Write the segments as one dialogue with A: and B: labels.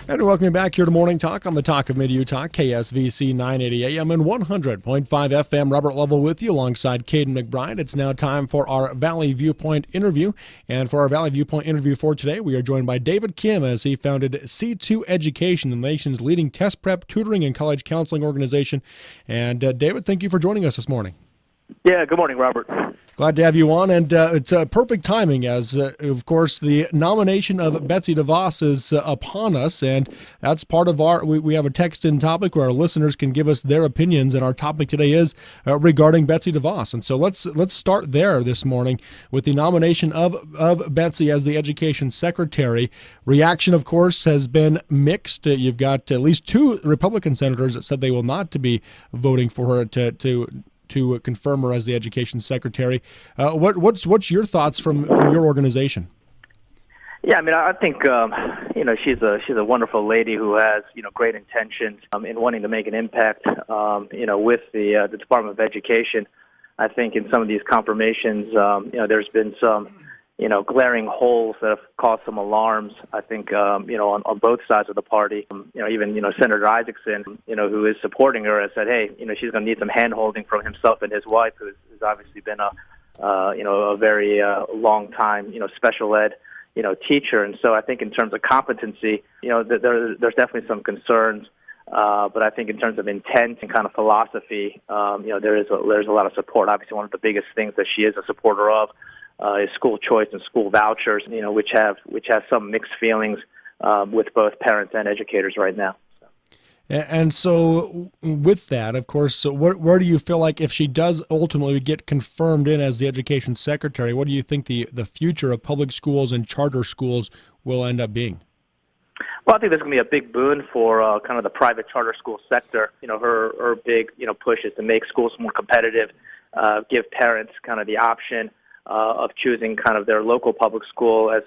A: And welcome you back here to Morning Talk on the Talk of Mid-Utah, KSVC 980 AM and 100.5 FM. Robert Lovell with you alongside Caden McBride. It's now time for our Valley Viewpoint interview. And for our Valley Viewpoint interview for today, we are joined by David Kim as he founded C2 Education, the nation's leading test prep, tutoring, and college counseling organization. And David, thank you for joining us this morning.
B: Yeah, good morning, Robert.
A: Glad to have you on, and it's perfect timing as, of course, the nomination of Betsy DeVos is upon us, and that's part of we have a text-in topic where our listeners can give us their opinions, and our topic today is regarding Betsy DeVos. And so let's start there this morning with the nomination of Betsy as the Education Secretary. Reaction, of course, has been mixed. You've got at least two Republican senators that said they will not to be voting for her to confirm her as the Education Secretary. What's your thoughts from your organization?
B: Yeah, I mean, I think she's a wonderful lady who has great intentions in wanting to make an impact. With the Department of Education. I think in some of these confirmations, there's been some glaring holes that have caused some alarms. I think on both sides of the party. Even Senator Isaacson, who is supporting her, has said, hey, she's going to need some hand-holding from himself and his wife, who's obviously been a very long time special ed teacher. And so I think in terms of competency, there's definitely some concerns. But I think in terms of intent and kind of philosophy, there's a lot of support. Obviously, one of the biggest things that she is a supporter of is school choice and school vouchers, which have some mixed feelings with both parents and educators right now.
A: And so with that, of course, where do you feel like if she does ultimately get confirmed in as the Education Secretary, what do you think the future of public schools and charter schools will end up being?
B: Well, I think there's going to be a big boon for kind of the private charter school sector. Her big push is to make schools more competitive, give parents kind of the option of choosing kind of their local public school as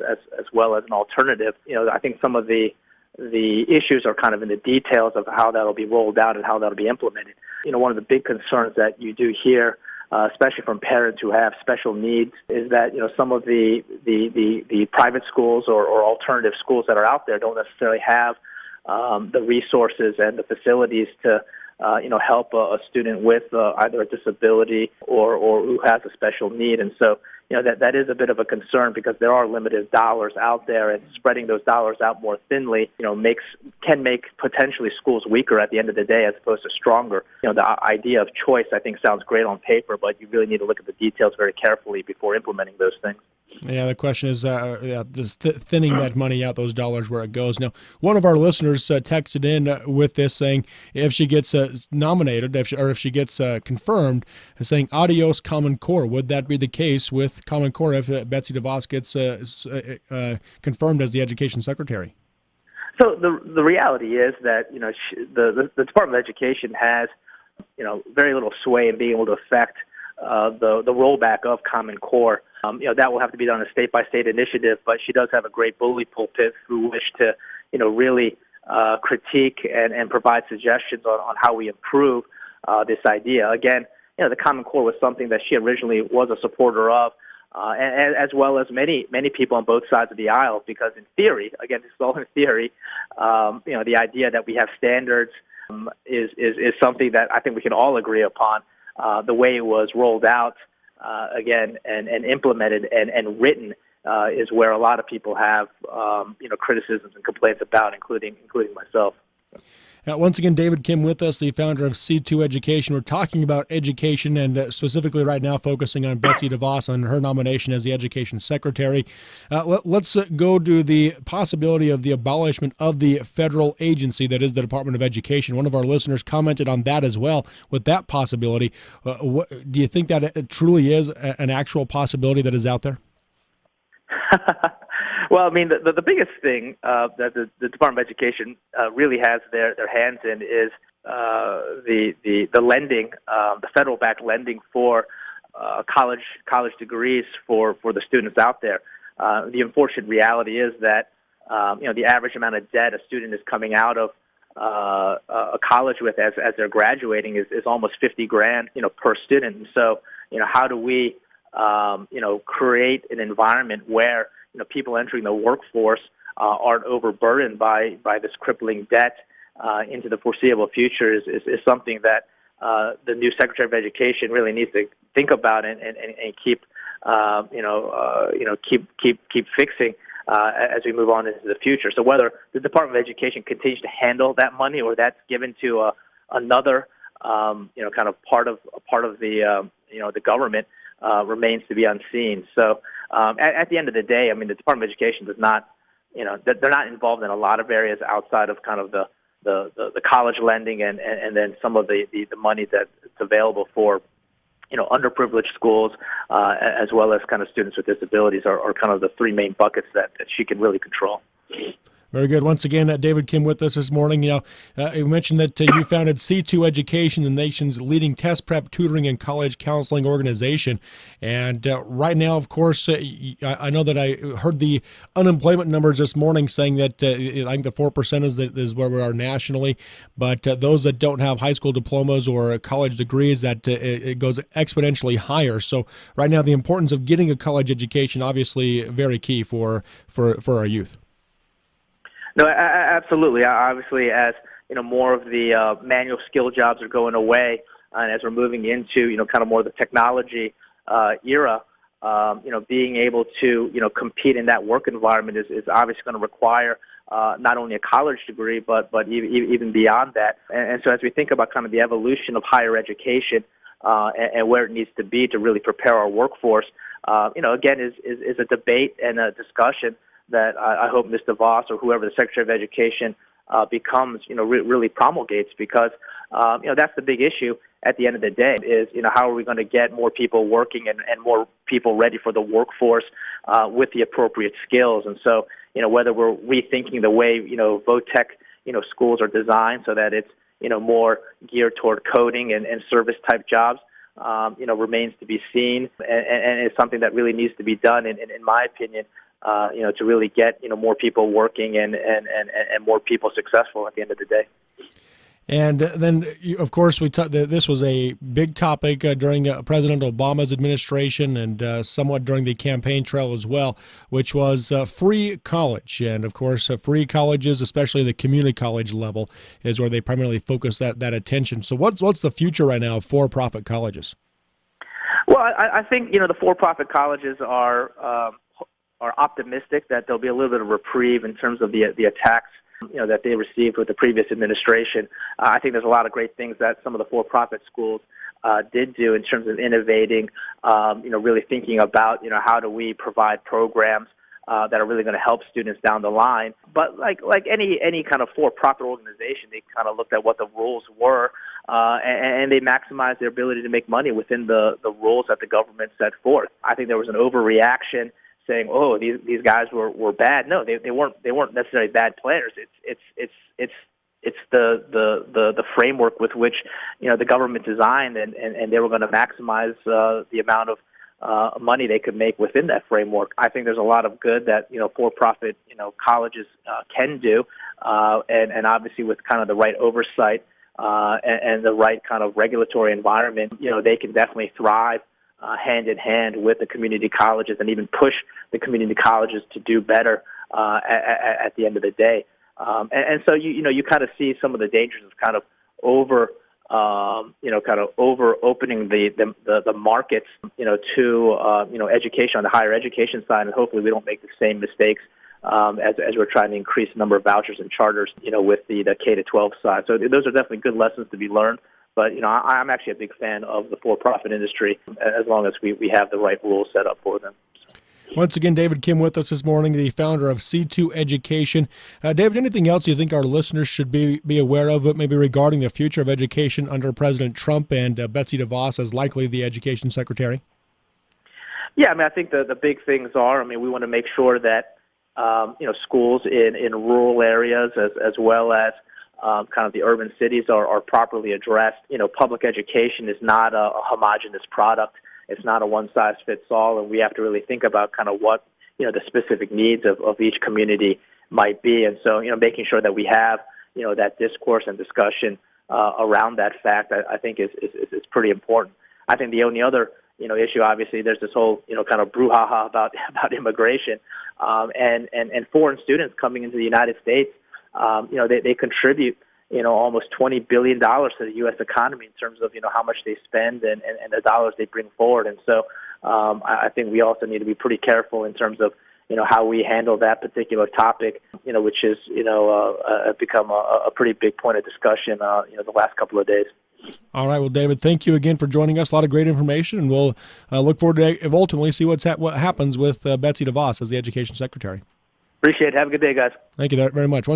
B: well as an alternative. I think some of the issues are kind of in the details of how that'll be rolled out and how that'll be implemented. One of the big concerns that you do hear, especially from parents who have special needs, is that some of the private schools or alternative schools that are out there don't necessarily have the resources and the facilities to help a student with either a disability or who has a special need. And so, that is a bit of a concern because there are limited dollars out there, and spreading those dollars out more thinly, can make potentially schools weaker at the end of the day as opposed to stronger. The idea of choice, I think, sounds great on paper, but you really need to look at the details very carefully before implementing those things.
A: Yeah, the question is just thinning that money out, those dollars where it goes. Now, one of our listeners texted in with this saying if she gets nominated, if she gets confirmed, saying adios Common Core. Would that be the case with Common Core if Betsy DeVos gets confirmed as the Education Secretary?
B: So the reality is that the Department of Education has very little sway in being able to affect the rollback of Common Core. That will have to be done a state-by-state initiative, but she does have a great bully pulpit through which to, really critique and provide suggestions on how we improve this idea. Again, the Common Core was something that she originally was a supporter of, and as well as many people on both sides of the aisle, because in theory, again, this is all in theory, the idea that we have standards is something that I think we can all agree upon. The way it was rolled out, again, and implemented and written is where a lot of people have, criticisms and complaints about, including myself.
A: Once again, David Kim with us, the founder of C2 Education. We're talking about education and specifically right now focusing on Betsy DeVos and her nomination as the Education Secretary. Let's go to the possibility of the abolishment of the federal agency that is the Department of Education. One of our listeners commented on that as well with that possibility. Do you think that it truly is an actual possibility that is out there?
B: Well, I mean, the biggest thing that the Department of Education really has their hands in is the lending, the federal-backed lending for college degrees for the students out there. The unfortunate reality is that the average amount of debt a student is coming out of a college with as they're graduating is almost $50,000 per student. And so how do we create an environment where people entering the workforce aren't overburdened by this crippling debt into the foreseeable future is something that the new Secretary of Education really needs to think about and keep keep fixing as we move on into the future. So whether the Department of Education continues to handle that money or that's given to another kind of part of the the government remains to be unseen. So at the end of the day, I mean, the Department of Education does not, they're not involved in a lot of areas outside of kind of the college lending and then some of the money that's available for underprivileged schools as well as kind of students with disabilities are kind of the three main buckets that she can really control.
A: Very good. Once again, David Kim with us this morning. You mentioned that you founded C2 Education, the nation's leading test prep, tutoring, and college counseling organization. And right now, of course, I know that I heard the unemployment numbers this morning saying that I think the 4% is where we are nationally. But those that don't have high school diplomas or college degrees, that it goes exponentially higher. So right now, the importance of getting a college education, obviously very key for our youth.
B: No, absolutely. Obviously, as more of the manual skill jobs are going away, and as we're moving into kind of more of the technology era, being able to compete in that work environment is obviously going to require not only a college degree, but even beyond that. And so, as we think about kind of the evolution of higher education and where it needs to be to really prepare our workforce, again, is a debate and a discussion that I hope Ms. DeVos or whoever the Secretary of Education becomes, really promulgates, because, that's the big issue at the end of the day is, how are we going to get more people working and more people ready for the workforce with the appropriate skills? And so, whether we're rethinking the way, vo-tech, schools are designed so that it's, more geared toward coding and service type jobs, remains to be seen, and it's something that really needs to be done, in my opinion, to really get more people working and more people successful at the end of the day.
A: And then, of course, this was a big topic during President Obama's administration and somewhat during the campaign trail as well, which was free college. And, of course, free colleges, especially the community college level, is where they primarily focus that attention. So what's the future right now of for-profit colleges?
B: Well, I think, the for-profit colleges are optimistic that there'll be a little bit of reprieve in terms of the attacks that they received with the previous administration. I think there's a lot of great things that some of the for-profit schools did do in terms of innovating, really thinking about, how do we provide programs that are really going to help students down the line. But like any kind of for-profit organization, they kind of looked at what the rules were, and they maximized their ability to make money within the rules that the government set forth. I think there was an overreaction saying, "Oh, these guys were bad." No, they weren't necessarily bad players. It's the framework with which the government designed, and they were going to maximize the amount of money they could make within that framework. I think there's a lot of good that for-profit colleges can do, and obviously with kind of the right oversight and the right kind of regulatory environment, they can definitely thrive hand in hand with the community colleges and even push the community colleges to do better at the end of the day. And so you kind of see some of the dangers of kind of over opening the markets to education on the higher education side, and hopefully we don't make the same mistakes as we're trying to increase the number of vouchers and charters with the K-12 side. So those are definitely good lessons to be learned. But, I'm actually a big fan of the for-profit industry as long as we have the right rules set up for them.
A: Once again, David Kim with us this morning, the founder of C2 Education. David, anything else you think our listeners should be aware of, maybe regarding the future of education under President Trump and Betsy DeVos as likely the education secretary?
B: Yeah, I think the big things are, we want to make sure that, schools in rural areas as well as kind of the urban cities are properly addressed. Public education is not a homogeneous product. It's not a one-size-fits-all, and we have to really think about kind of what, the specific needs of each community might be. And so, making sure that we have, that discourse and discussion around that fact, I think is pretty important. I think the only other, issue. Obviously, there's this whole kind of brouhaha about immigration, and foreign students coming into the United States. They contribute almost $20 billion to the U.S. economy in terms of how much they spend and the dollars they bring forward. And so I think we also need to be pretty careful in terms of how we handle that particular topic, which has become a pretty big point of discussion the last couple of days.
A: All right. Well, David, thank you again for joining us. A lot of great information, and we'll look forward to ultimately see what happens with Betsy DeVos as the Education Secretary.
B: Appreciate it. Have a good day, guys.
A: Thank you very much.